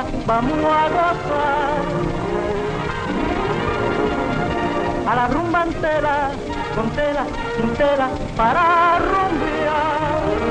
fiesta, vamos a gozar. A la rumba entera, con tela, sin tela, para rumbear.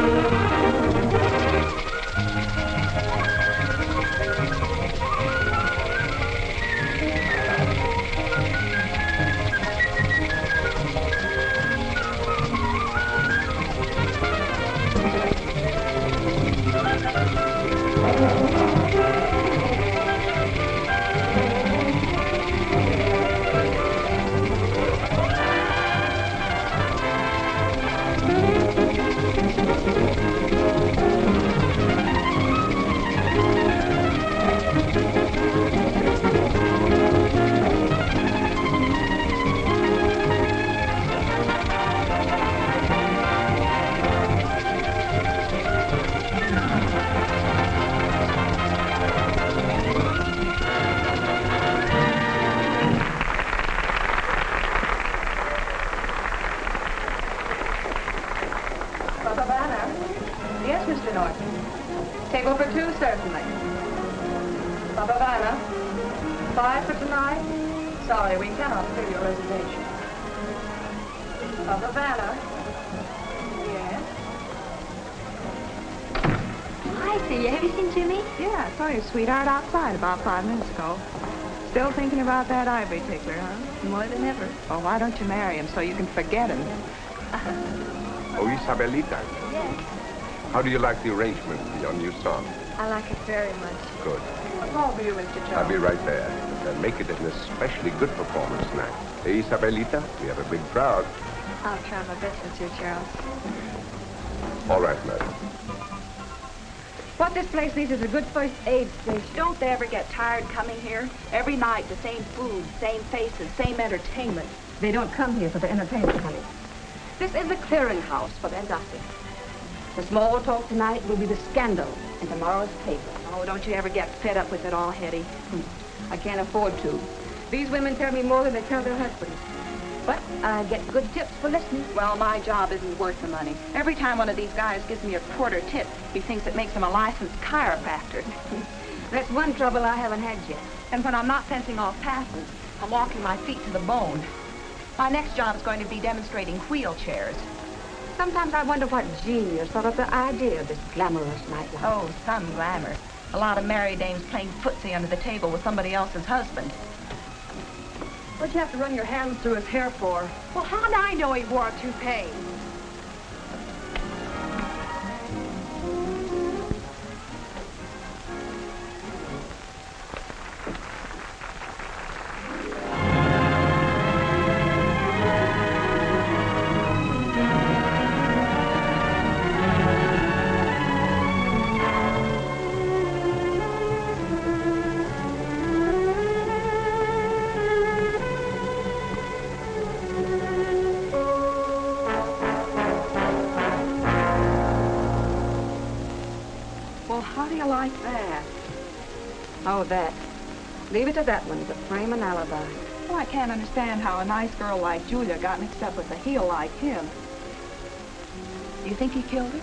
Mr. Norton. Table for two, certainly. Club Havana. 5 for tonight? Sorry, we cannot fill your reservation. Club Havana. Yes? Hi, see you. Have you seen Jimmy? Yeah, I saw your sweetheart outside about 5 minutes ago. Still thinking about that ivory tickler, huh? More than ever. Well, why don't you marry him so you can forget him? Oh, Isabelita. Yes. How do you like the arrangement of your new song? I like it very much. Good. A call for you, Mr. Jones. I'll be right there. And make it an especially good performance tonight. Hey, Isabelita, we have a big crowd. I'll try my best, Monsieur Charles. All right, madam. What this place needs is a good first aid station. Don't they ever get tired coming here? Every night, the same food, same faces, same entertainment. They don't come here for the entertainment, honey. This is a clearinghouse for the industrial. The small talk tonight will be the scandal in tomorrow's paper. Oh, don't you ever get fed up with it all, Hetty? I can't afford to. These women tell me more than they tell their husbands. But I get good tips for listening. Well, my job isn't worth the money. Every time one of these guys gives me a quarter tip, he thinks it makes him a licensed chiropractor. That's one trouble I haven't had yet. And when I'm not fencing off passes, I'm walking my feet to the bone. My next job is going to be demonstrating wheelchairs. Sometimes I wonder what genius thought of the idea of this glamorous nightlife. Oh, some glamour. A lot of married dames playing footsie under the table with somebody else's husband. What'd you have to run your hands through his hair for? Well, how'd I know he wore a toupee? Like that. Oh, that. Leave it to that one to frame an alibi. Well, I can't understand how a nice girl like Julia got mixed up with a heel like him. Do you think he killed her?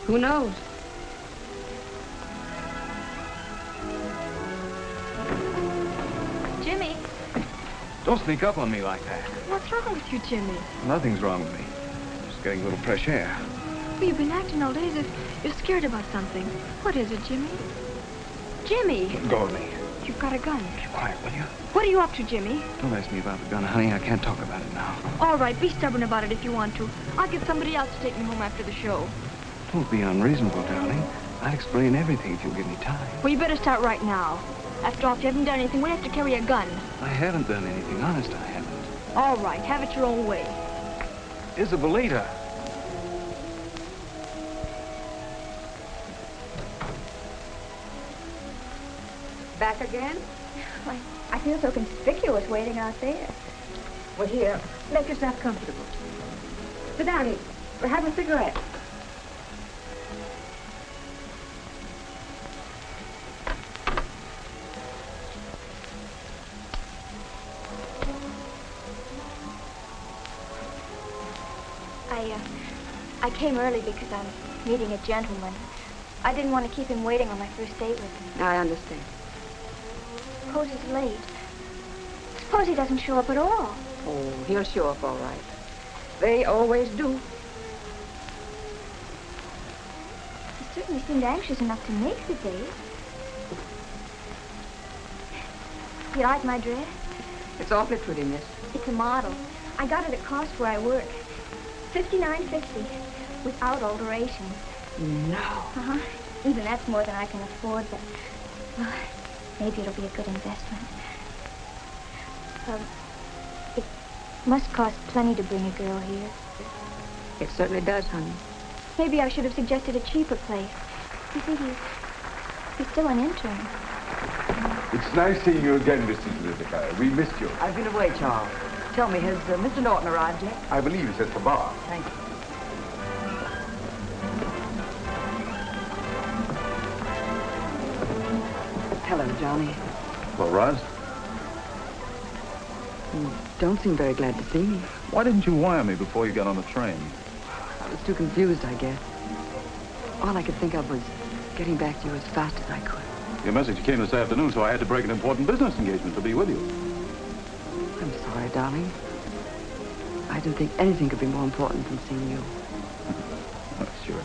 Who knows? Jimmy! Don't sneak up on me like that. What's wrong with you, Jimmy? Nothing's wrong with me. Just getting a little fresh air. Well, you've been acting all day as if you're scared about something. What is it, Jimmy? Jimmy! Let go of me. You've got a gun. Be quiet, will you? What are you up to, Jimmy? Don't ask me about the gun, honey. I can't talk about it now. All right, be stubborn about it if you want to. I'll get somebody else to take me home after the show. Don't be unreasonable, darling. I'll explain everything if you'll give me time. Well, you better start right now. After all, if you haven't done anything, we'll have to carry a gun. I haven't done anything. Honest, I haven't. All right, have it your own way. Isabelita. Back again? I feel so conspicuous waiting out there. Well, here, make yourself comfortable. Sit down. Have a cigarette. I came early because I'm meeting a gentleman. I didn't want to keep him waiting on my first date with him. I understand. Suppose he's late. Suppose he doesn't show up at all. Oh, he'll show up all right. They always do. He certainly seemed anxious enough to make the date. You like my dress? It's awfully pretty, miss. It's a model. I got it at cost where I work. $59.50, without alterations. No. Uh-huh. Even that's more than I can afford, but, well, maybe it'll be a good investment. It must cost plenty to bring a girl here. It certainly does, honey. Maybe I should have suggested a cheaper place. You see, he's still an intern. It's nice seeing you again, Mrs. Whittaker. We missed you. I've been away, Charles. Tell me, has Mr. Norton arrived yet? I believe he's at the bar. Thank you. Hello, Johnny. Well, Roz, You don't seem very glad to see me. why didn't you wire me before you got on the train? I was too confused, I guess. All I could think of was getting back to you as fast as I could. Your message came this afternoon, so I had to break an important business engagement to be with you. I'm sorry, darling. I didn't think anything could be more important than seeing you. Oh, sure.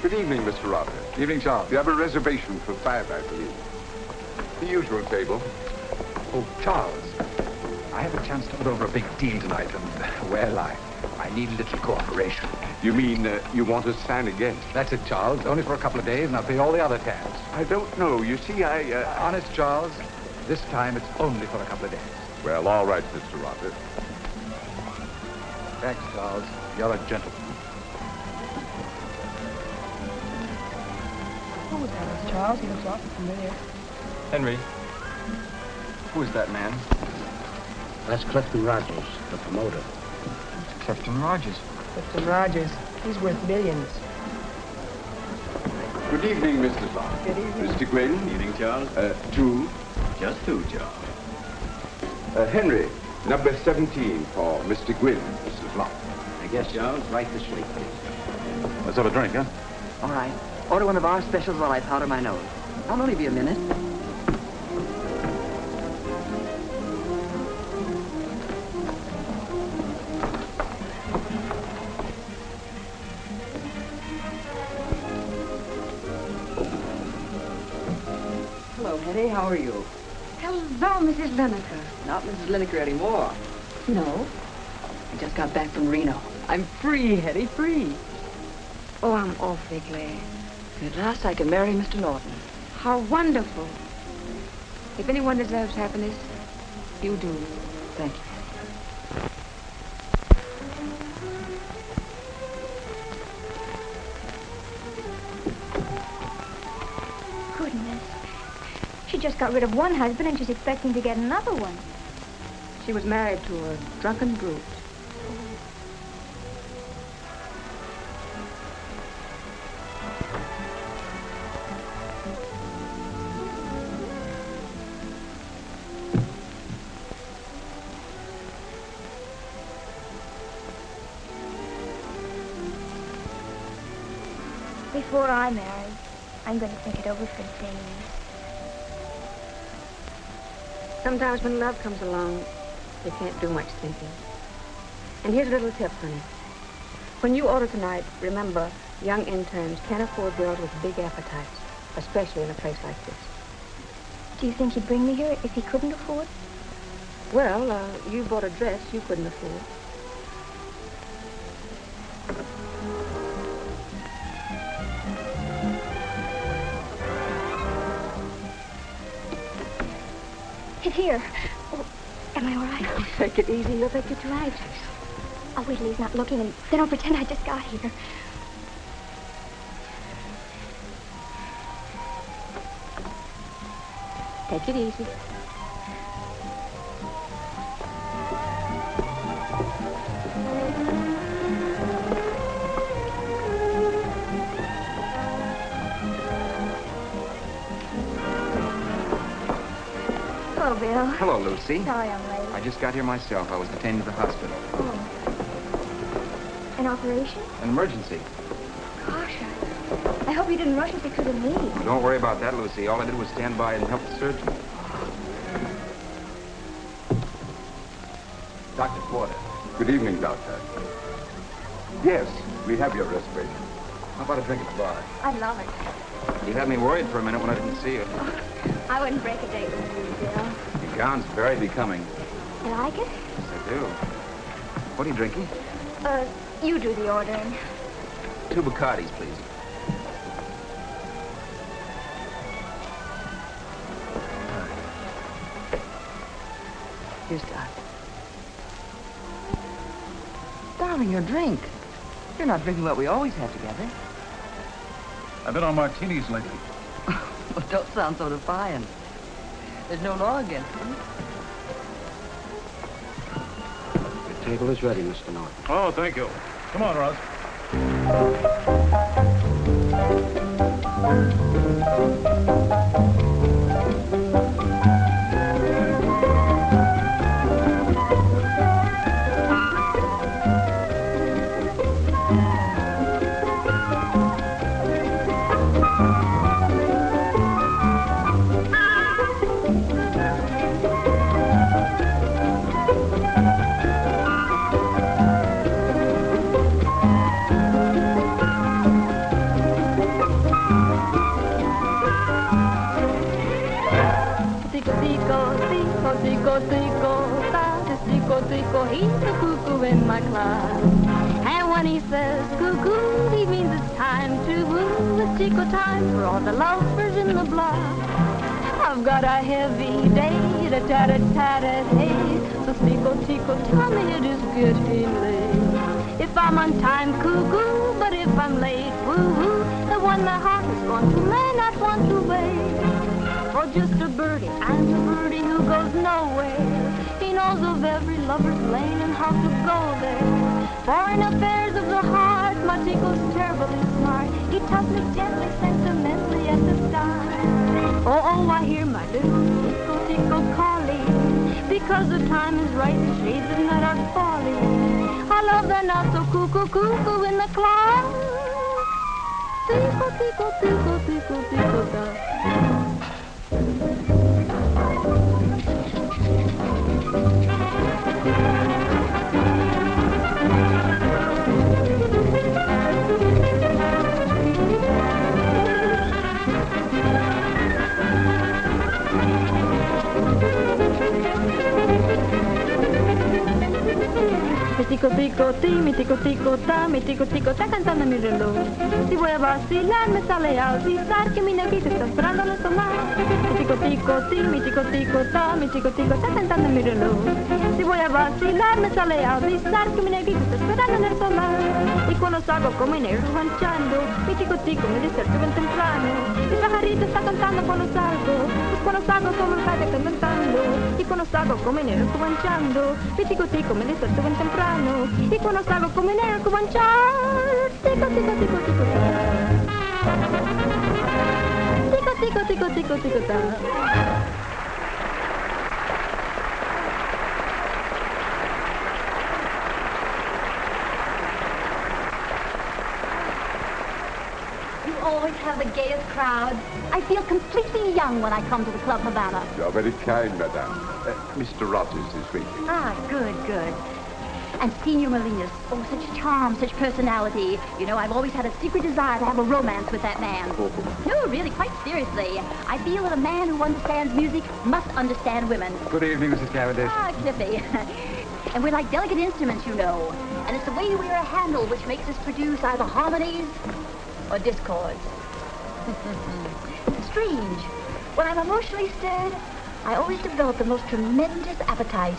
Good evening, Mr. Robert. Evening, Charles. You have a reservation for 5, I believe. The usual table. Oh, Charles, I have a chance to put over a big deal tonight, and, well, I need a little cooperation. You mean you want to sign again? That's it, Charles. Only for a couple of days, and I'll pay all the other tabs. I don't know. You see, Honest, Charles, this time it's only for a couple of days. Well, all right, Mr. Robert. Thanks, Charles. You're a gentleman. Who was that, Miss Charles? He looks awfully familiar. Henry, who is that man? That's Clifton Rogers, the promoter. Captain Rogers. Clifton Rogers. He's worth millions. Good evening, Mr. Locke. Good evening. Mr. Gwynn. Evening, Charles. 2. Just two, Charles. Henry, number 17 for Mr. Gwynn, Mrs. Locke. I guess, Charles, right this way, please. Let's have a drink, huh? All right. Order one of our specials while I powder my nose. I'll only be a minute. Hello, Hetty. How are you? Hello, Mrs. Lineker. Not Mrs. Lineker anymore. No. I just got back from Reno. I'm free, Hetty, free. Oh, I'm awfully glad. At last I can marry Mr. Norton. How wonderful. If anyone deserves happiness, you do. Thank you. Goodness. She just got rid of one husband and she's expecting to get another one. She was married to a drunken brute. Before I marry, I'm going to think it over for days. Sometimes when love comes along, you can't do much thinking. And here's a little tip, honey. When you order tonight, remember, young interns can't afford girls with big appetites, especially in a place like this. Do you think he'd bring me here if he couldn't afford? Well, you bought a dress you couldn't afford. Here. Oh, am I all right? Oh, take it easy. You'll think you're too anxious. I'll wait till he's not looking, and then I'll pretend I just got here. Take it easy. Hello, Bill. Hello, Lucy. Sorry I'm late. I just got here myself. I was detained to the hospital. Oh. An operation? An emergency. I hope you didn't rush it because of me. Don't worry about that, Lucy. All I did was stand by and help the surgeon. Dr. Porter. Good evening, Doctor. Yes, we have your reservation. How about a drink at the bar? I love it. You had me worried for a minute when I didn't see you. I wouldn't break a date with you, Bill. Your gown's very becoming. You like it? Yes, I do. What are you drinking? You do the ordering. 2 Bacardis, please. Here's Doc. Darling, your drink. You're not drinking what we always have together. I've been on martinis lately. Well, don't sound so defiant. There's no law against them. The table is ready, Mr. Norton. Oh, thank you. Come on, Roz. He's the cuckoo in my class. And when he says cuckoo, he means it's time to woo. It's Tico time for all the lovers in the block. I've got a heavy day, a tatted hey. So Tico, tell me it is getting late. If I'm on time, cuckoo, but if I'm late, woo-hoo, the one my heart is going to may not want to wait. For just a birdie, I'm a birdie who goes nowhere. He knows of every lover's lane and how to go there. For in affairs of the heart, my Tico's terribly smart. He tells me gently, sentimentally at the start. Oh, I hear my little Tico calling. Because the time is right, the shades of night are falling. I love the not so cuckoo in the clock. Tico, da. Mi tico, ta, mi tico, ta cantando mi reloj. Si voy a vacilar, me sale a avisar que mi negrita está esperando en el solar. Mi tico, ta, mi tico, ta cantando mi reloj. Si voy a vacilar, me sale a avisar que mi negrita está esperando en el solar. Y cuando salgo con mi negro ranchando, mi tico, me dice que ven temprano. Mi pajarito está cantando cuando salgo. Pues cuando salgo como el calle cantando. Y cuando salgo con mi negro ranchando, mi tico, me dice que ven temprano. Y cuando salgo con mi negro ranchar, tico, ta. Always have the gayest crowd. I feel completely young when I come to the Club Havana. You're very kind, madame. Mr. Rogers is waiting. Ah, good. And Senior Molinas, oh, such charm, such personality. You know, I've always had a secret desire to have a romance with that man. No, really, quite seriously. I feel that a man who understands music must understand women. Good evening, Mrs. Cavendish. Ah, Cliffy. And we're like delicate instruments, you know. And it's the way we wear a handle which makes us produce either harmonies or discords. Strange. When I'm emotionally stirred, I always develop the most tremendous appetite.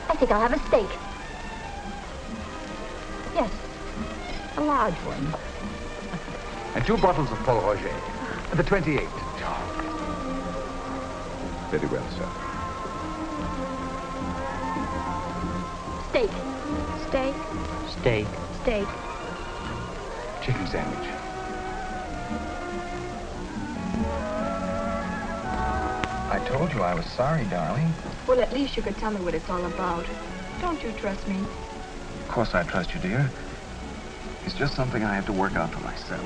I think I'll have a steak. Yes, a large one. And 2 bottles of Paul Roger. The 28. Very well, sir. Steak. Steak. Chicken sandwich. I told you I was sorry, darling. Well, at least you could tell me what it's all about. Don't you trust me? Of course I trust you, dear. It's just something I have to work out for myself.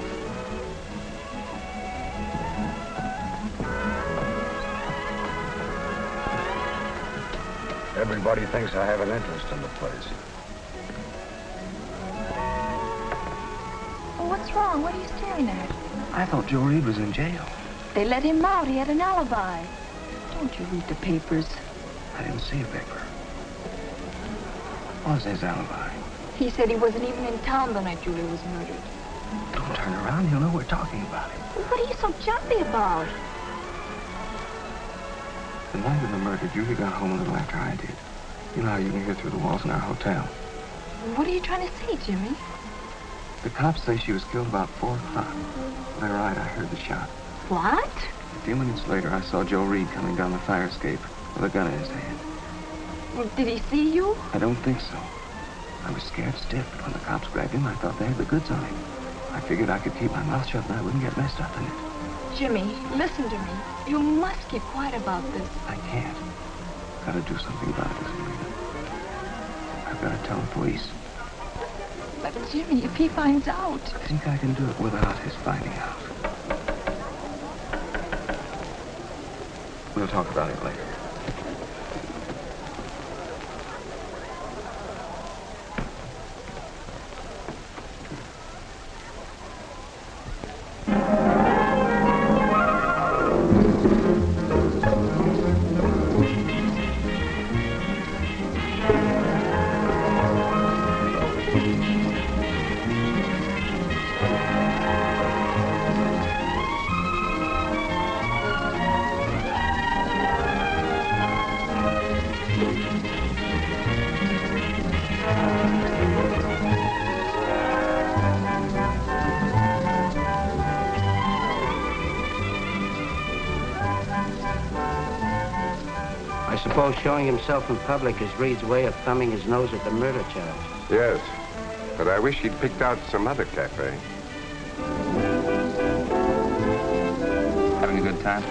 Everybody thinks I have an interest in the place. Well, what's wrong? What are you staring at? I thought Joe Reed was in jail. They let him out. He had an alibi. Don't you read the papers? I didn't see a paper. What was his alibi? He said he wasn't even in town the night Julie was murdered. Don't turn around. He'll know we're talking about him. What are you so jumpy about? The night of the murder, Julie got home a little after I did. You know how you can hear through the walls in our hotel. What are you trying to say, Jimmy? The cops say she was killed about 4 o'clock. They're right, I heard the shot. What? A few minutes later, I saw Joe Reed coming down the fire escape with a gun in his hand. Well, did he see you? I don't think so. I was scared stiff, but when the cops grabbed him, I thought they had the goods on him. I figured I could keep my mouth shut and I wouldn't get messed up in it. Jimmy, listen to me. You must keep quiet about this. I can't. Gotta do something about it, Selena. I've gotta tell the police. But Jimmy, if he finds out... I think I can do it without his finding out. We'll talk about it later. Showing himself in public is Reed's way of thumbing his nose at the murder charge. Yes, but I wish he'd picked out some other cafe. Having a good time?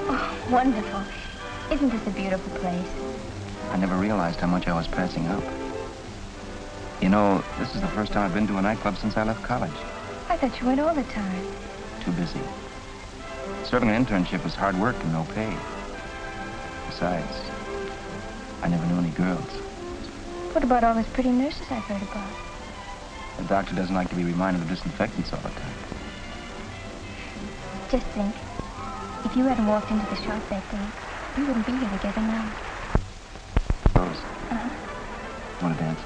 Oh, wonderful. Isn't this a beautiful place? I never realized how much I was passing up. You know, this is the first time I've been to a nightclub since I left college. I thought you went all the time. Too busy. Serving an internship was hard work and no pay. Besides, I never knew any girls. What about all those pretty nurses I've heard about? The doctor doesn't like to be reminded of disinfectants all the time. Just think, if you hadn't walked into the shop that day, we wouldn't be here together now. Rose. Uh-huh. Want to dance?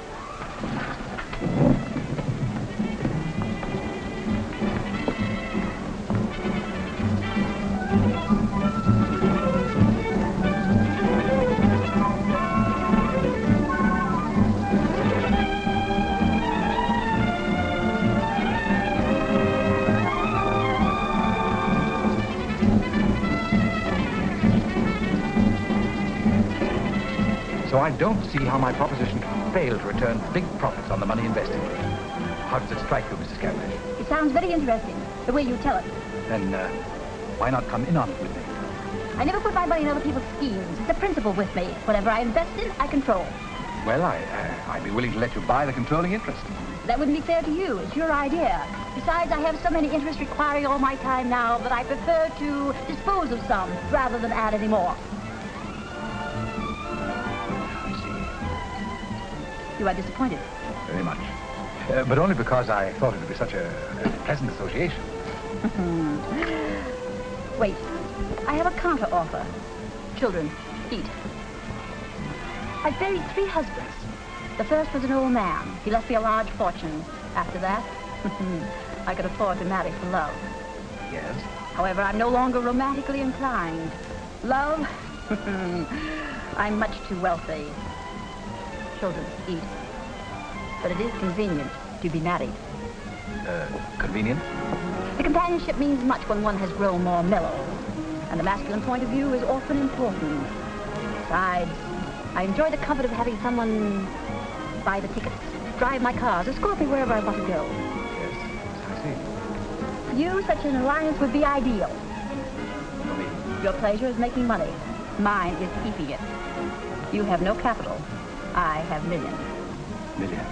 So I don't see how my proposition can fail to return big profits on the money invested. How does it strike you, Mrs. Cavendish? It sounds very interesting, the way you tell it. Then, why not come in on it with me? I never put my money in other people's schemes. It's a principle with me. Whatever I invest in, I control. Well, I'd be willing to let you buy the controlling interest. That wouldn't be fair to you. It's your idea. Besides, I have so many interests requiring all my time now that I prefer to dispose of some rather than add any more. You are disappointed? Very much. But only because I thought it would be such a pleasant association. Wait. I have a counter offer. Children, eat. I've buried 3 husbands. The first was an old man. He left me a large fortune. After that, I could afford to marry for love. Yes? However, I'm no longer romantically inclined. Love? I'm much too wealthy. Children, eat. But it is convenient to be married. Convenient? The companionship means much when one has grown more mellow. And the masculine point of view is often important. Besides, I enjoy the comfort of having someone buy the tickets, drive my cars, escort me wherever I want to go. Yes, I see. For you, such an alliance would be ideal. For me? Your pleasure is making money. Mine is keeping it. You have no capital. I have millions. Millions?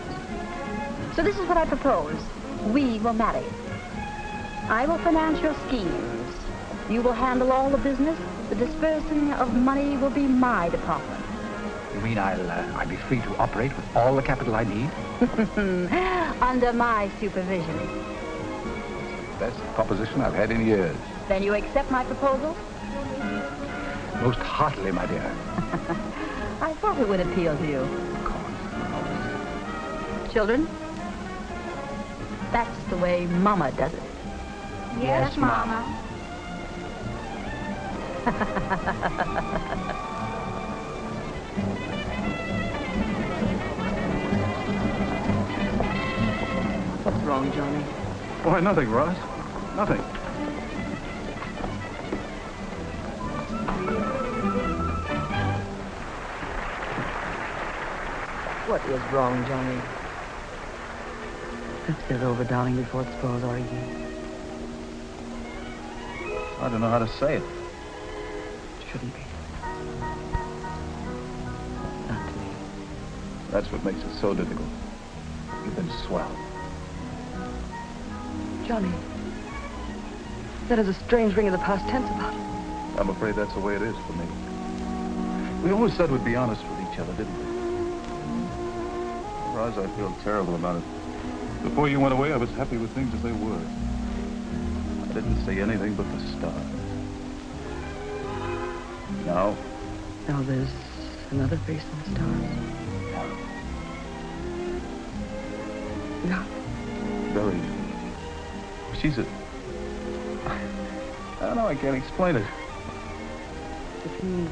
So this is what I propose. We will marry. I will finance your schemes. You will handle all the business. The disbursing of money will be my department. You mean I'll be free to operate with all the capital I need? Under my supervision. Best proposition I've had in years. Then you accept my proposal? Most heartily, my dear. I thought it would appeal to you. Of course. Children, that's the way Mama does it. Yes, Mama. What's wrong, Johnny? Why, nothing, Ross. Nothing. What is wrong, Johnny? Let's get it over, darling, before it spoils our evening. I don't know how to say it. Shouldn't be. Not to me. That's what makes it so difficult. You've been swell. Johnny, that is a strange ring of the past tense about it. I'm afraid that's the way it is for me. We always said we'd be honest with each other, didn't we? Roz, I feel terrible about it. Before you went away, I was happy with things as they were. I didn't see anything but the stars. Now? Now there's another face in the stars. Yeah. Billy. She's a... I don't know, I can't explain it. It means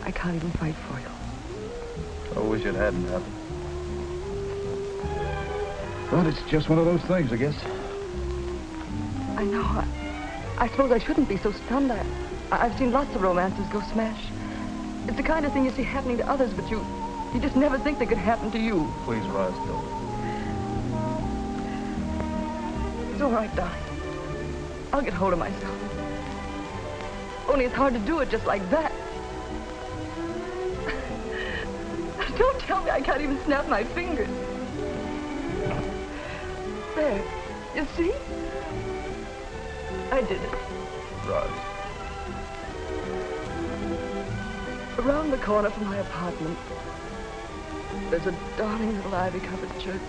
I can't even fight for you. I wish it hadn't happened. But it's just one of those things, I guess. I know. I suppose I shouldn't be so stunned. I've seen lots of romances go smash. It's the kind of thing you see happening to others, but you just never think they could happen to you. Please, Roz, don't. It's all right, darling. I'll get hold of myself. Only it's hard to do it just like that. Don't tell me I can't even snap my fingers. There. You see? I did it. Roz. Around the corner from my apartment, there's a darling little ivy-covered church.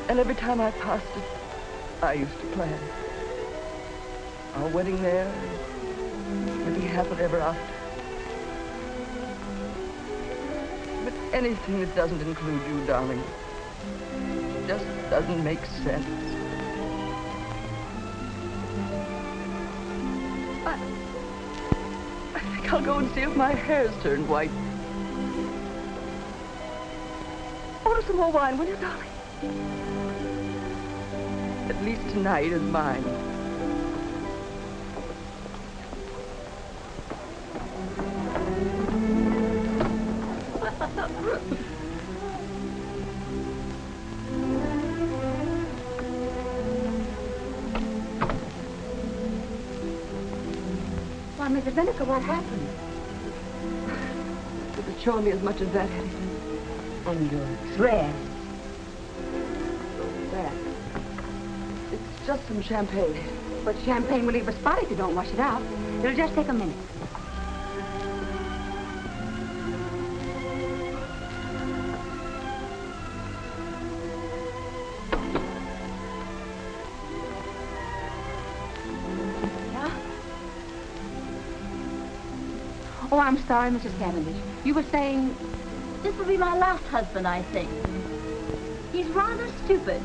And every time I passed it, I used to plan. Our wedding there, maybe happily ever after. But anything that doesn't include you, darling, just doesn't make sense. I think I'll go and see if my hair's turned white. Order some more wine, will you, darling? At least tonight is mine. Why, Mrs. Vinegar, what happened? Does it show me as much as that, Hetty? On your dress. That. It's just some champagne. But champagne will leave a spot if you don't wash it out. It'll just take a minute. Oh, I'm sorry, Mrs. Cavendish. You were saying, this will be my last husband, I think. He's rather stupid,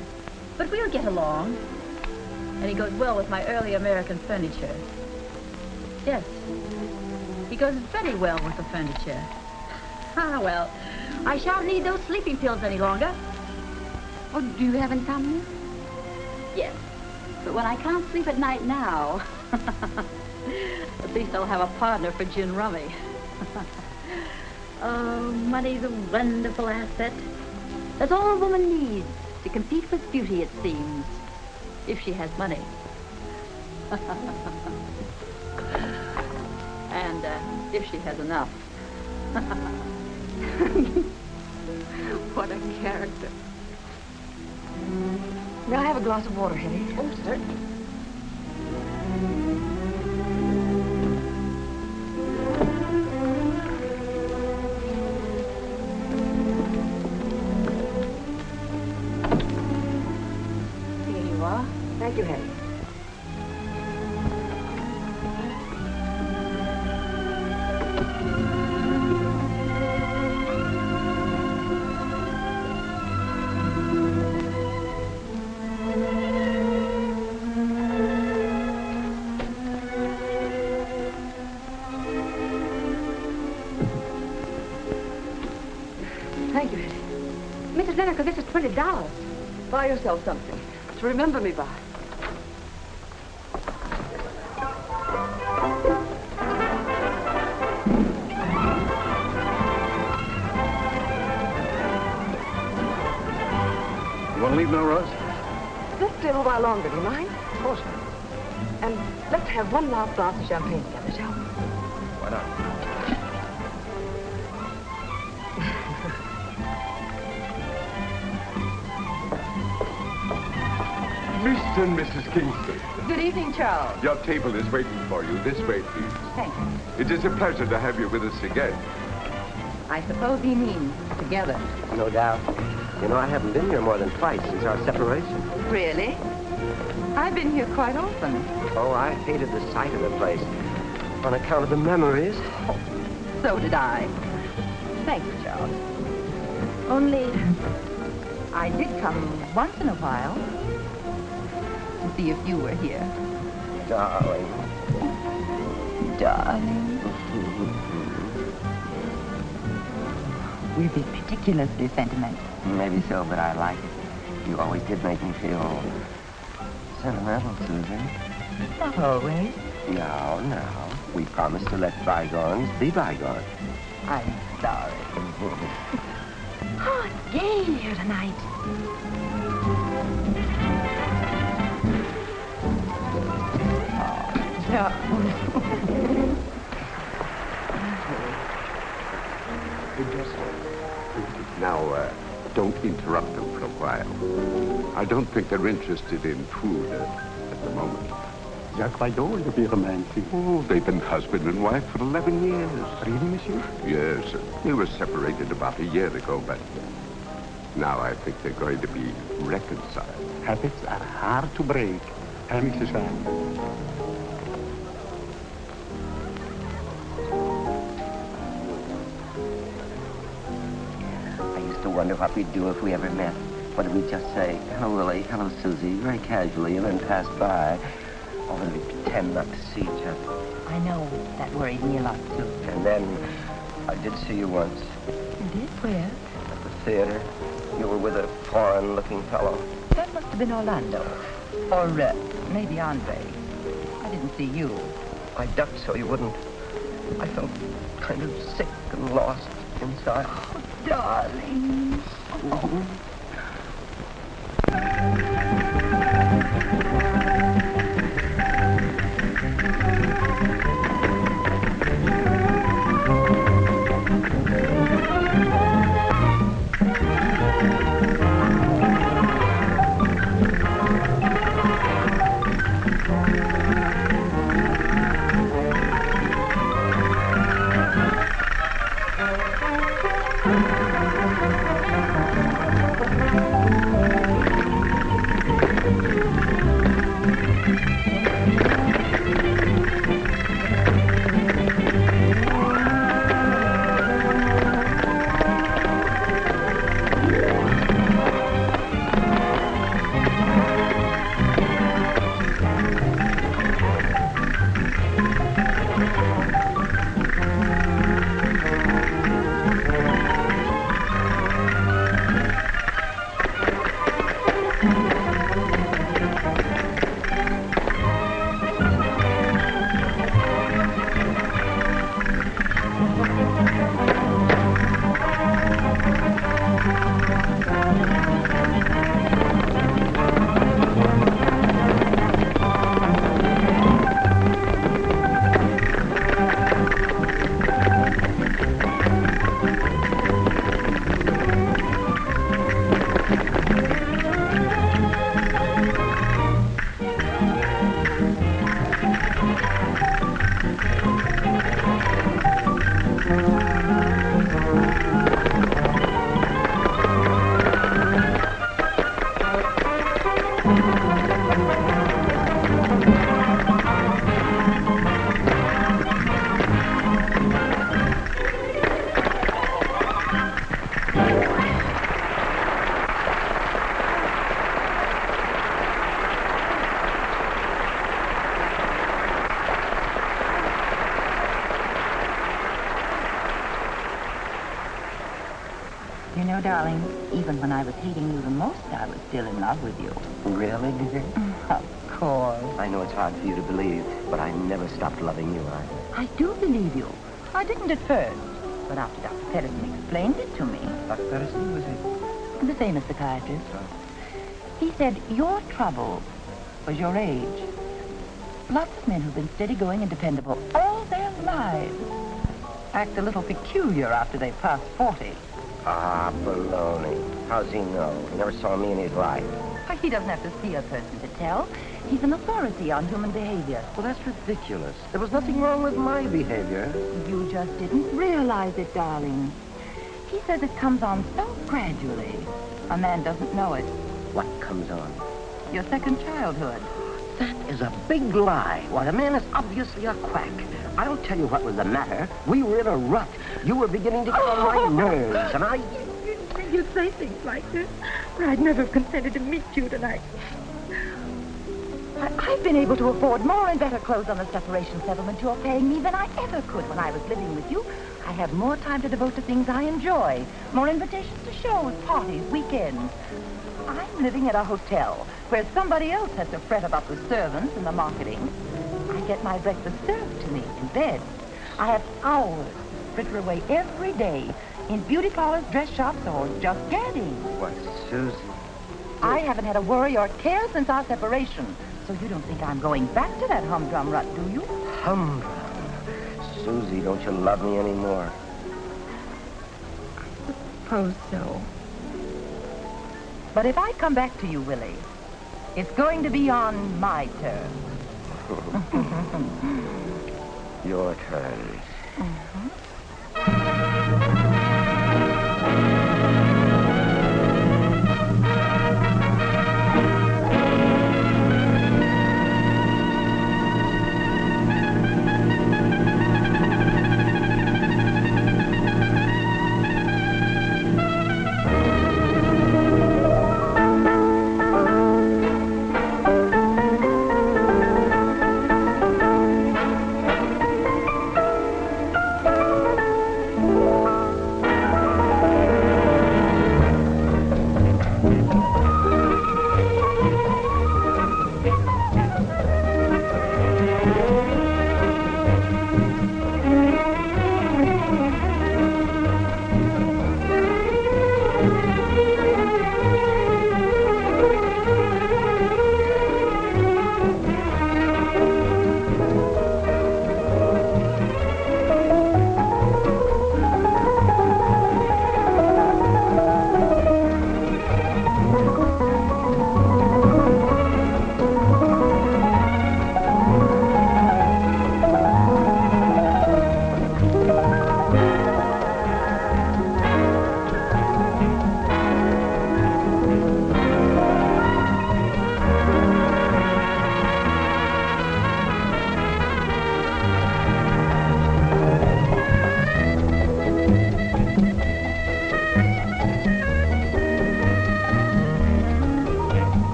but we'll get along. And he goes well with my early American furniture. Yes, he goes very well with the furniture. Ah, well, I shan't need those sleeping pills any longer. Oh, do you have insomnia? Yes, but when I can't sleep at night now, at least I'll have a partner for gin rummy. Oh, money's a wonderful asset. That's all a woman needs to compete with beauty, it seems, if she has money. And if she has enough. What a character. May I have a glass of water, Hetty? Oh, certainly. Seneca, this is $20. Buy yourself something to remember me by. You want to leave now, Rose? Let's stay a little while longer, do you mind? Of course not. And let's have one last glass of champagne together, shall we? Why not? Mr. and Mrs. Kingston, Good evening, Charles. your table is waiting for you. This way, please. Thank you. It is a pleasure to have you with us again. I suppose he means together. No doubt. You know, I haven't been here more than twice since our separation. Really? I've been here quite often. Oh, I hated the sight of the place on account of the memories. So did I. Thank you, Charles. Only, I did come once in a while to see if you were here. Darling. Darling. We've been ridiculously sentimental. Maybe so, but I like it. You always did make me feel sentimental, Susan. Not always. No. We promised to let bygones be bygones. I'm sorry. Oh, it's gay here tonight. Now, don't interrupt them for a while. I don't think they're interested in food at the moment. Jacques Baydot is a beer man, Oh, they've been husband and wife for 11 years. Really, monsieur? Yes, they were separated about a year ago, but now I think they're going to be reconciled. Habits are hard to break. Hein, Mrs. Ryan? I used to wonder what we'd do if we ever met. Whether we'd just say, hello, Willie, hello, Susie, very casually, and then pass by. Or whether we'd pretend not to see each other. I know. That worried me a lot, too. And then I did see you once You did? Where? at the theater. You were with a foreign-looking fellow. That must have been Orlando. Or maybe Andre. I didn't see you. I ducked so you wouldn't. I felt kind of sick and lost inside. Oh, darling. know, darling, even when I was hating you the most, I was still in love with you. Really, dear? Of course. I know it's hard for you to believe, but I never stopped loving you. I do believe you. I didn't at first, but after Dr. Pedersen explained it to me. Dr. Pedersen, was he? The famous psychiatrist. He said your trouble was your age. Lots of men who've been steady-going and dependable all their lives act a little peculiar after they've passed 40. Ah, baloney. How's he know? He never saw me in his life. Why, he doesn't have to see a person to tell. He's an authority on human behavior. Well, that's ridiculous. There was nothing wrong with my behavior. You just didn't realize it, darling. He says it comes on so gradually, a man doesn't know it. What comes on? Your second childhood. That is a big lie. Why, the man is obviously a quack. I'll tell you what was the matter. We were in a rut. You were beginning to get on my nerves, and I... You say things like this, or I'd never have consented to meet you tonight. I've been able to afford more and better clothes on the separation settlement you're paying me than I ever could when I was living with you. I have more time to devote to things I enjoy, more invitations to shows, parties, weekends. I'm living at a hotel where somebody else has to fret about the servants and the marketing. I get my breakfast served to me in bed. I have hours to fritter away every day in beauty parlors, dress shops, or just gadding. Why, Susie... I haven't had a worry or care since our separation. So you don't think I'm going back to that humdrum rut, do you? Humdrum? Susie, don't you love me anymore? I suppose so. But if I come back to you, Willie, it's going to be on my terms. Your terms.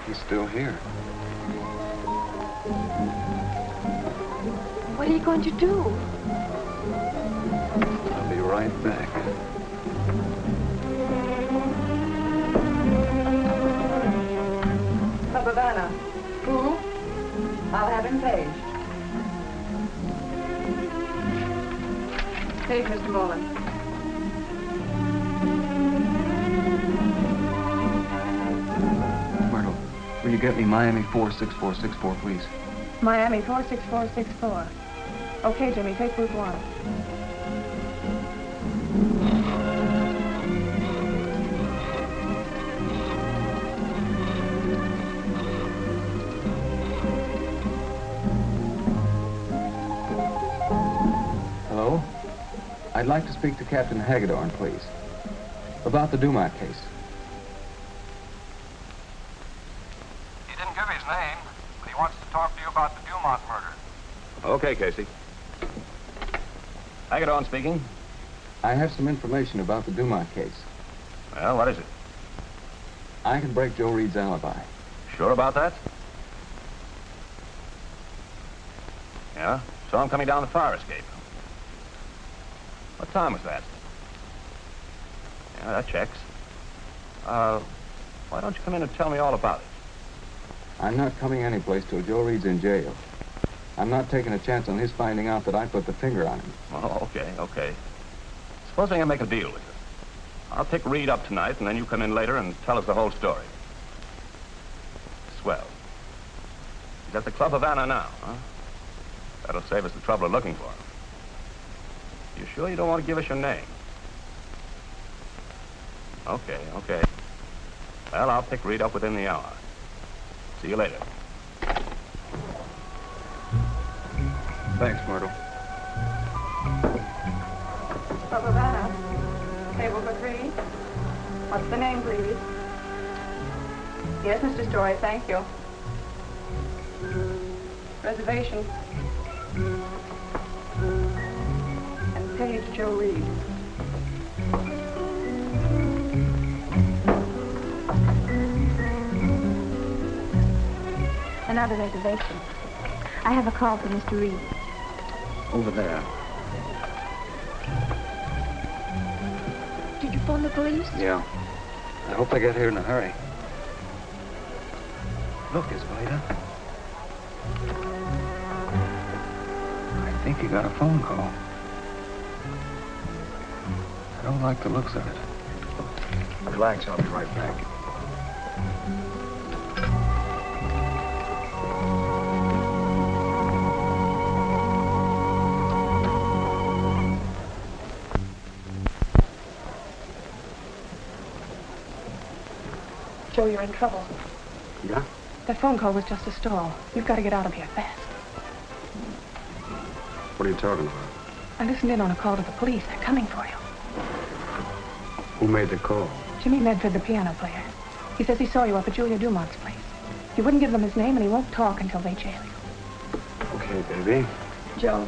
He's still here. What are you going to do? I'll be right back. Club Havana. Who? I'll have him paged. Take Mr. Mullen. Myrtle, will you get me Miami 46464, please? Miami 46464. Okay, Jimmy, take booth 1. Hello? I'd like to speak to Captain Hagedorn, please. About the Dumont case. He didn't give his name, but he wants to talk to you about the Dumont murder. Okay, Casey. Hagedorn speaking. I have some information about the Dumont case. Well, what is it? I can break Joe Reed's alibi. Sure about that? Yeah? Saw him coming down the fire escape. What time was that? Yeah, that checks. Why don't you come in and tell me all about it? I'm not coming anyplace till Joe Reed's in jail. I'm not taking a chance on his finding out that I put the finger on him. Oh, okay. Supposing I make a deal with you. I'll pick Reed up tonight, and then you come in later and tell us the whole story. Swell. He's at the Club Havana now, huh? That'll save us the trouble of looking for him. You sure you don't want to give us your name? Okay. Well, I'll pick Reed up within the hour. See you later. Thanks, Myrtle. Club Havana. Table for 3. What's the name, please? Yes, Mr. Story, thank you. Reservation. And page Joe Reed. Another reservation. I have a call for Mr. Reed. Over there. Did you phone the police? Yeah. I hope they get here in a hurry. Look, Escalita. I think you got a phone call. I don't like the looks of it. Relax, I'll be right back. Joe, you're in trouble. Yeah? That phone call was just a stall. You've got to get out of here fast. What are you talking about? I listened in on a call to the police. They're coming for you. Who made the call? Jimmy Medford, the piano player. He says he saw you up at Julia Dumont's place. You wouldn't give them his name, and he won't talk until they jail you. Okay, baby. Joe,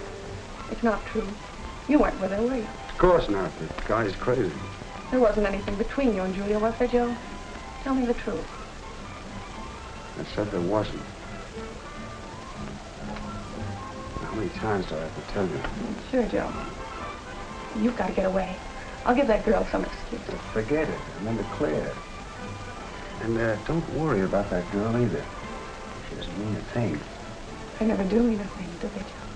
it's not true. You weren't with her, were you? Of course not. The guy's crazy. There wasn't anything between you and Julia, was there, Joe? Tell me the truth. I said there wasn't. How many times do I have to tell you? Sure, Joe. You've got to get away. I'll give that girl some excuse. Forget it. I'm in the clear. And don't worry about that girl either. She doesn't mean a thing. They never do mean a thing, do they, Joe?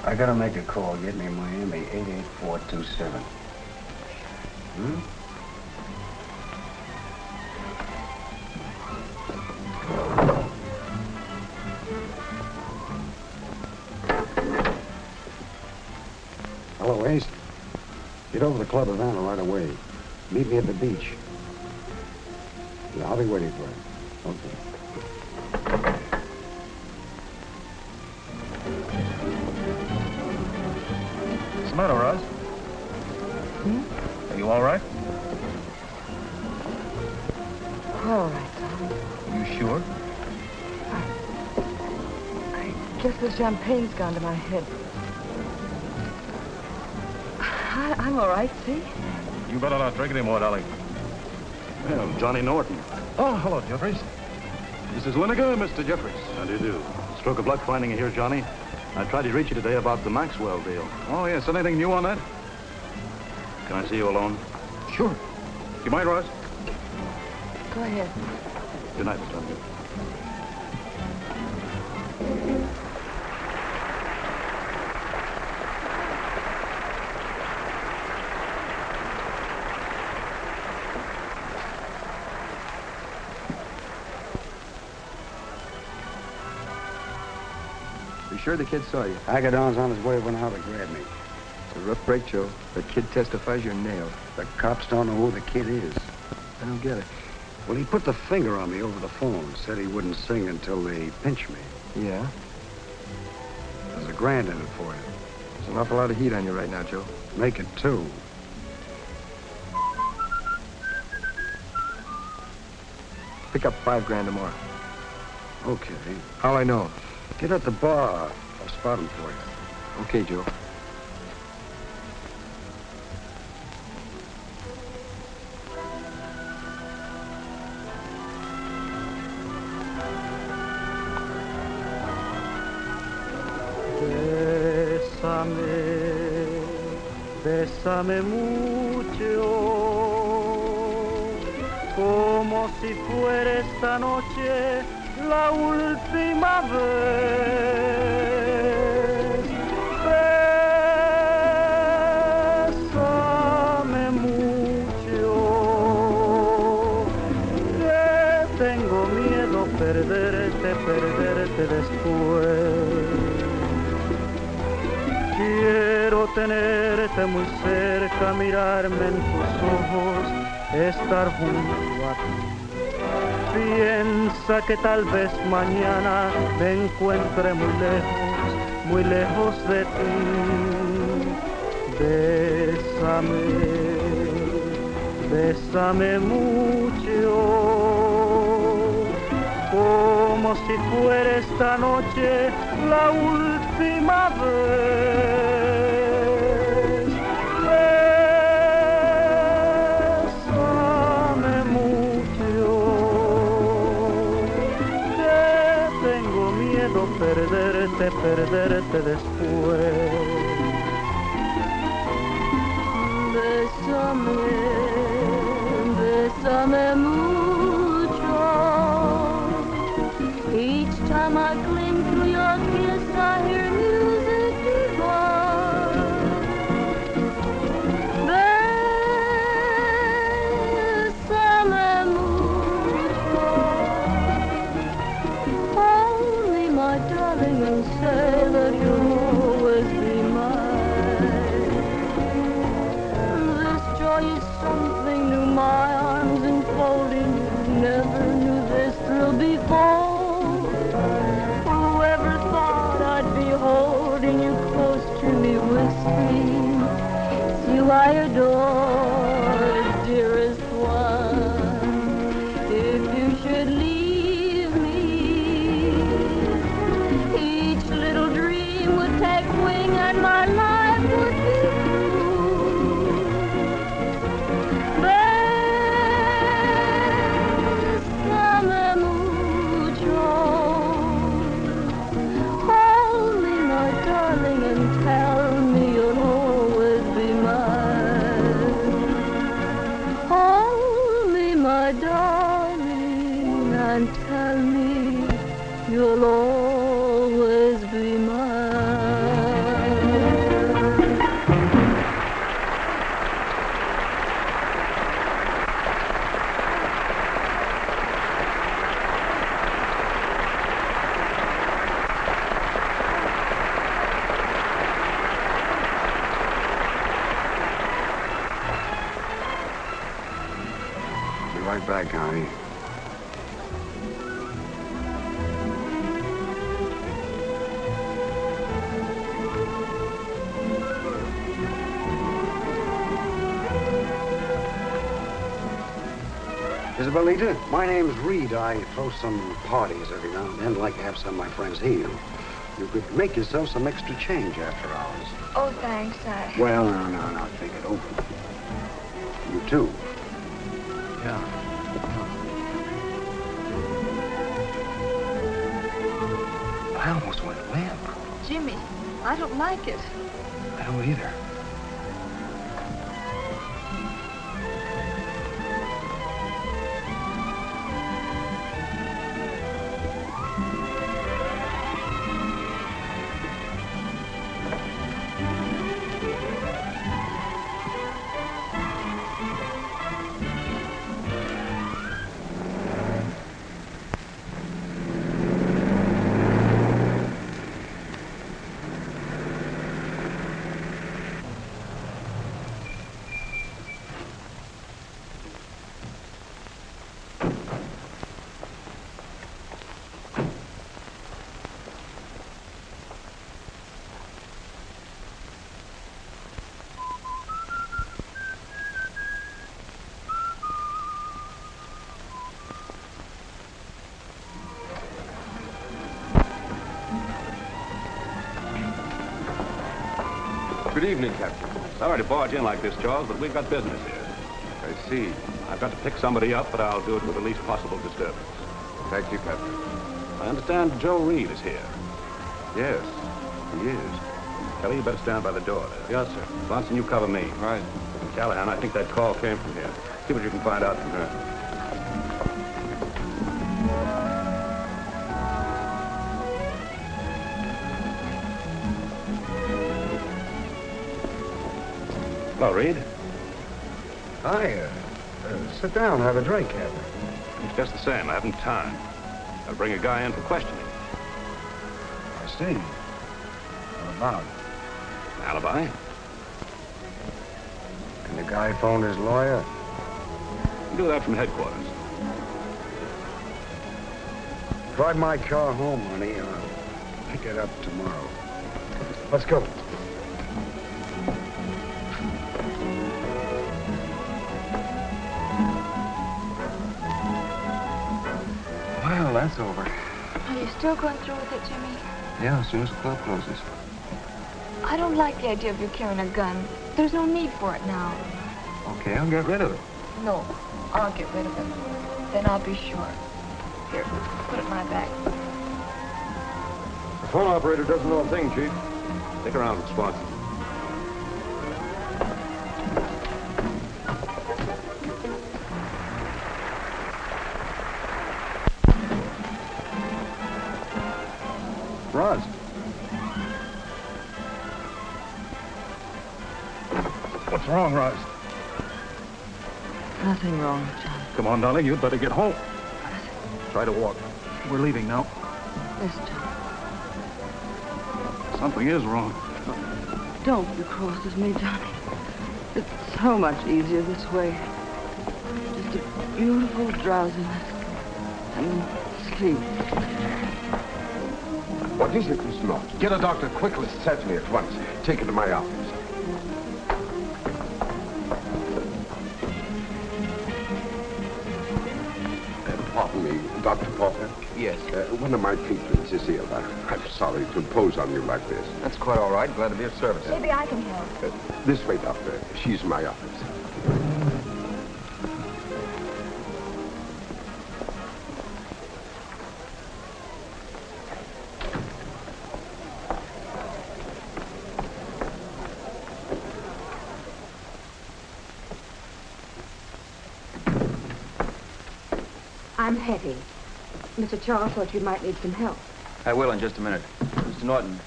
I gotta make a call. Get me Miami 88427. Hello, Ace. Get over to Club Havana right away. Meet me at the beach. Yeah, I'll be waiting for you. Okay. What's the matter, Roz? Are you all right? All right, Tom. You sure? I guess the champagne's gone to my head. I'm all right, see? You better not drink anymore, darling. Well, Johnny Norton. Oh, hello, Jeffries. This is Winnegar, Mr. Jeffries. How do you do? Stroke of luck finding you here, Johnny. I tried to reach you today about the Maxwell deal. Oh, yes. Anything new on that? Can I see you alone? Sure. You mind, Ross? Go ahead. Good night, Mr. Edgar. You sure the kid saw you? Agadon's on his way went out to grab me. It's a rough break, Joe. That kid testifies you're nailed. The cops don't know who the kid is. I don't get it. Well, he put the finger on me over the phone. Said he wouldn't sing until they pinch me. Yeah? There's $1,000 in it for you. There's an awful lot of heat on you right now, Joe. Make it 2. Pick up $5 tomorrow. Okay. How'll I know? Get at the bar. I'll spot him for you. Okay, Joe. Bésame mucho, como si fuera esta noche la última vez. Bésame mucho, que tengo miedo perderte después. Quiero tenerte muy cerca, mirarme en tus ojos, estar junto a ti. Piensa que tal vez mañana me encuentre muy lejos de ti. Bésame mucho, como si fuera esta noche la última vez. Bésame mucho, que tengo miedo perderte después. Bésame mucho. Each time I cling to your kiss, I hear music divine. Bésame mucho. Hold me, my darling, and say that you'll always be mine. This joy is something new, my arms enfolding you. Never knew this thrill before. Whoever thought I'd be holding you close to me, whispering, it's you I adore, dearest one. If you should leave me, each little dream would take wing and my life would be through. Bésame mucho. Hold me, my darling, and tell me you'll always be mine. Hold me, my darling, and tell me you'll always be mine. Be right back, honey. Isabelita, my name's Reed. I throw some parties every now and then. Like to have some of my friends hear you. You could make yourself some extra change after hours. Oh, thanks. Well, no. Think it over. You too. Yeah. I almost went limp. Jimmy, I don't like it. I don't either. Good evening, Captain. Sorry to barge in like this, Charles, but we've got business here. I see. I've got to pick somebody up, but I'll do it with the least possible disturbance. Thank you, Captain. I understand Joe Reed is here. Yes, he is. Kelly, you better stand by the door there. Yes, sir. Bronson, you cover me. Right. Callahan, I think that call came from here. See what you can find out from her. Hello, Reed. Hi, sit down, have a drink, Captain. It's just the same. I haven't time. I'll bring a guy in for questioning. I see. What about? Alibi? Can the guy phone his lawyer? Do that from headquarters. Drive my car home, honey. I'll pick it up tomorrow. Let's go. Well, that's over. Are you still going through with it, Jimmy? Yeah, as soon as the club closes. I don't like the idea of you carrying a gun. There's no need for it now. Okay, I'll get rid of it. No, I'll get rid of it. Then I'll be sure. Here, put it in my bag. The phone operator doesn't know a thing, Chief. Stick around with Swanson. Roz. What's wrong, Roz? Nothing wrong, John. Come on, darling, you'd better get home. Try to walk. We're leaving now. Yes, John. Something is wrong. Don't be cross with me, Johnny. It's so much easier this way. Just a beautiful drowsiness. And sleep. What is it, Miss Norton? Get a doctor quickly, certainly at once. Take it to my office. Pardon me, Dr. Porter? Yes. One of my patrons is ill. I'm sorry to impose on you like this. That's quite all right. Glad to be of service. Maybe I can help. This way, Doctor. She's in my office. I'm Hetty. Mr. Charles thought you might need some help. I will in just a minute. Mr. Norton,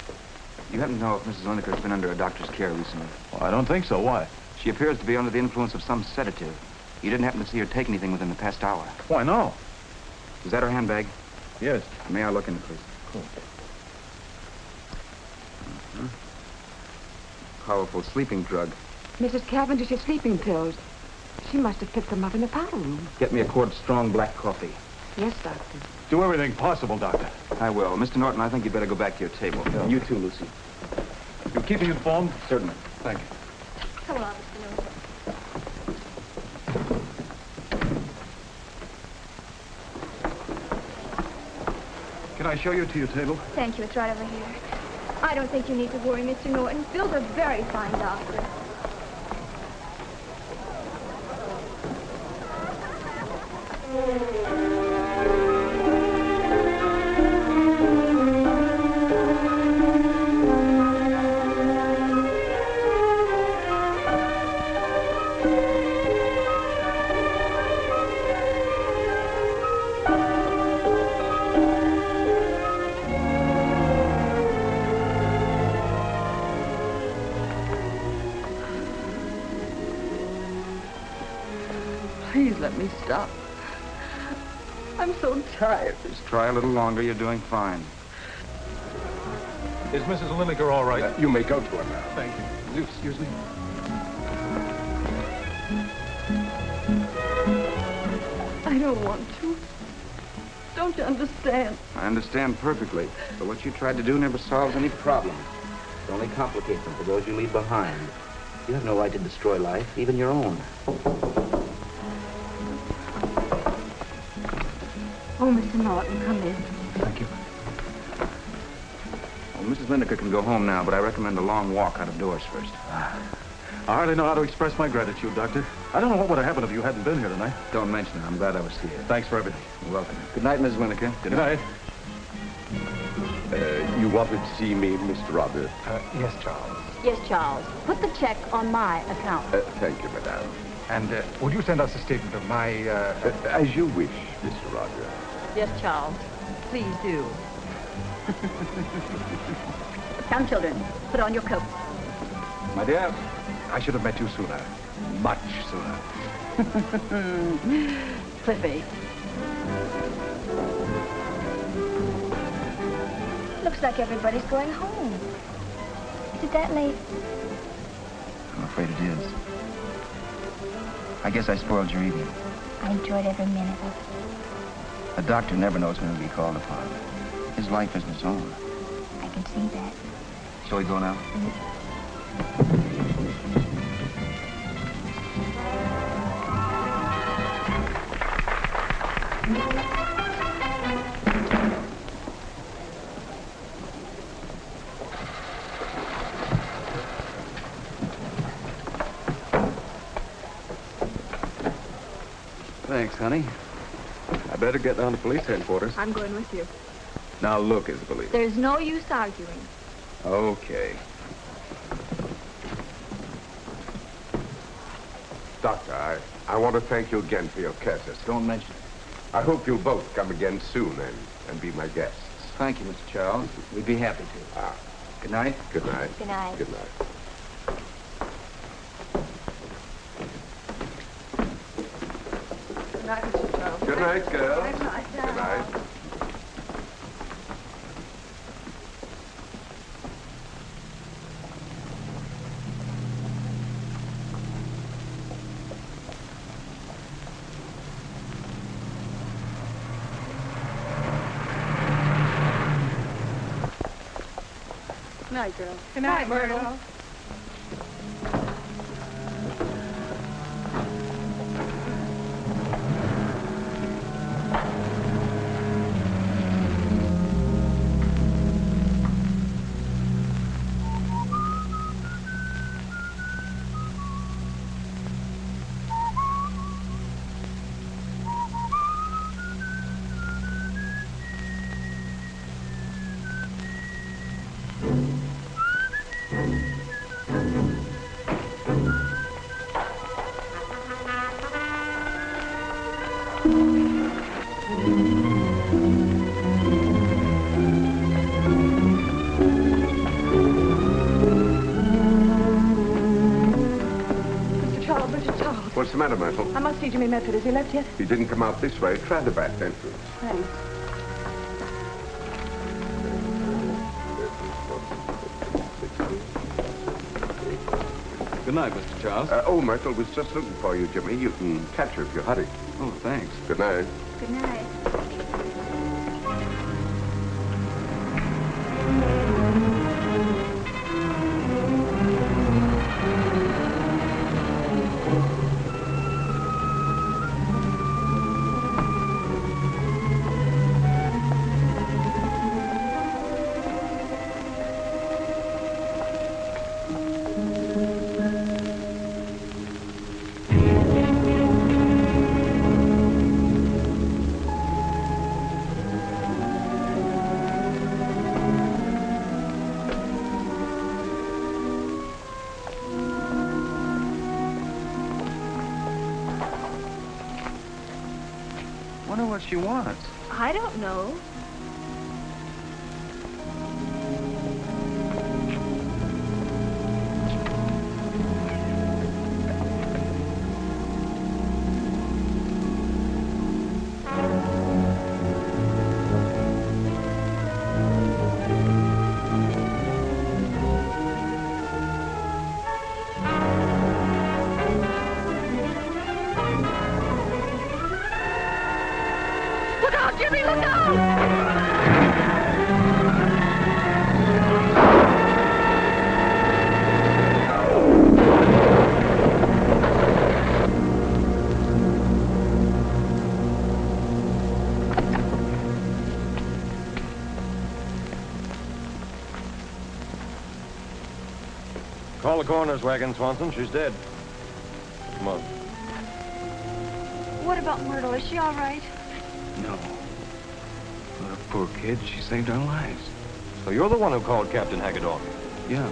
you happen to know if Mrs. Lineker's been under a doctor's care recently? Well, I don't think so. Why? She appears to be under the influence of some sedative. You didn't happen to see her take anything within the past hour? Why, no. Is that her handbag? Yes. May I look in it, please? Cool. Powerful sleeping drug. Mrs. Cavendish's sleeping pills. She must have picked them up in the powder room. Get me a quart of strong black coffee. Yes, Doctor. Do everything possible, Doctor. I will. Mr. Norton, I think you'd better go back to your table. And you too, Lucy. You keep me informed? Certainly. Thank you. Come along, Mr. Norton. Can I show you to your table? Thank you. It's right over here. I don't think you need to worry, Mr. Norton. Bill's a very fine doctor. Please let me stop. I'm so tired. Just try a little longer. You're doing fine. Is Mrs. Lineker all right? You may go to her now. Thank you. Will you excuse me? I don't want to. Don't you understand? I understand perfectly. But what you tried to do never solves any problem. It only complicates them for those you leave behind. You have no right to destroy life, even your own. Oh, Mr. Norton, come in. Thank you. Well, Mrs. Lineker can go home now, but I recommend a long walk out of doors first. I hardly know how to express my gratitude, Doctor. I don't know what would have happened if you hadn't been here tonight. Don't mention it. I'm glad I was here. Thanks for everything. You're welcome. Good night, Mrs. Lineker. Good night. You wanted to see me, Mr. Robert? Yes, Charles. Yes, Charles. Put the check on my account. Thank you, madame. And would you send us a statement of my... As you wish, Mr. Roger. Yes, Charles. Please do. Come, children. Put on your coats. My dear, I should have met you sooner. Much sooner. Cliffy. Looks like everybody's going home. Is it that late? I'm afraid it is. I guess I spoiled your evening. I enjoyed every minute of it. A doctor never knows when he'll be called upon. His life isn't his own. I can see that. Shall we go now? Thanks, honey. I better get down to police headquarters. I'm going with you. Now look, Isabella. There's no use arguing. Okay. Doctor, I want to thank you again for your courtesy. Don't mention it. I hope you'll both come again soon and be my guests. Thank you, Mr. Charles. We'd be happy to. Good night. Good night. Good night. Good night. Good night, Mr. Charles. Good night, girls. Good night. Good night. Good night, girls. Good night, Myrtle. What's the matter, Myrtle? I must see Jimmy Medford. Has he left yet? He didn't come out this way. Try the back entrance. Thanks. Good night, Mr. Charles. Myrtle was just looking for you, Jimmy. You can catch her if you hurry. Oh, thanks. Good night. Good night. Wonder what she wants. I don't know. Look out! Call the coroner's wagon, Swanson. She's dead. Come on. What about Myrtle? Is she all right? No. What a poor kid. She saved our lives. So you're the one who called Captain Hagedorn? Yeah.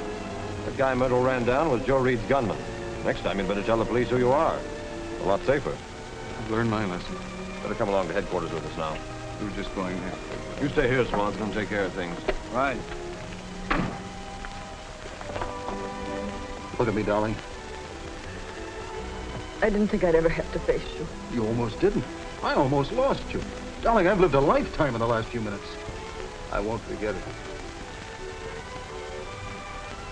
That guy Myrtle ran down was Joe Reed's gunman. Next time you'd better tell the police who you are. A lot safer. I've learned my lesson. Better come along to headquarters with us now. We were just going there. You stay here, Swanson, and take care of things. Right. Look at me, darling. I didn't think I'd ever have to face you. You almost didn't. I almost lost you. Darling, I've lived a lifetime in the last few minutes. I won't forget it.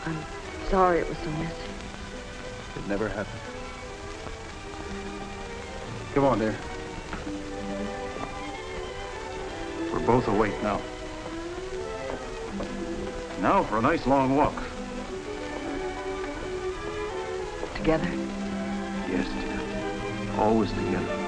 I'm sorry it was so messy. It never happened. Come on, dear. We're both awake now. Now for a nice long walk. Together? Yes, dear. Always together.